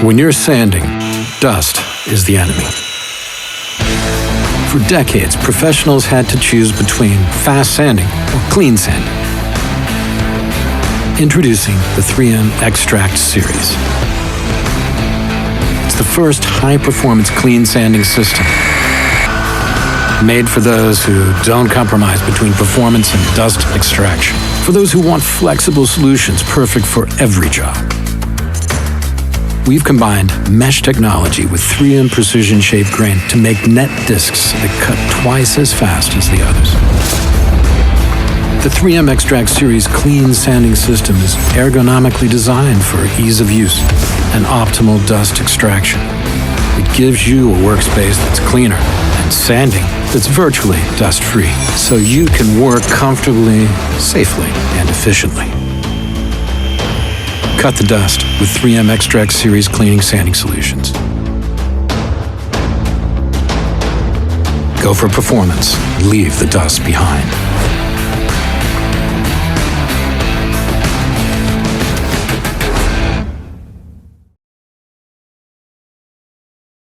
When you're sanding, dust is the enemy. For decades, professionals had to choose between fast sanding or clean sanding. Introducing the 3M Xtract series. It's the first high-performance clean sanding system, made for those who don't compromise between performance and dust extraction. For those who want flexible solutions perfect for every job. We've combined mesh technology with 3M precision shaped grain to make net discs that cut twice as fast as the others. The 3M Xtract series clean sanding system is ergonomically designed for ease of use and optimal dust extraction. It gives you a workspace that's cleaner and sanding that's virtually dust-free, so you can work comfortably, safely, and efficiently. Cut the dust with 3M Xtract series cleaning sanding solutions. Go for performance. Leave the dust behind.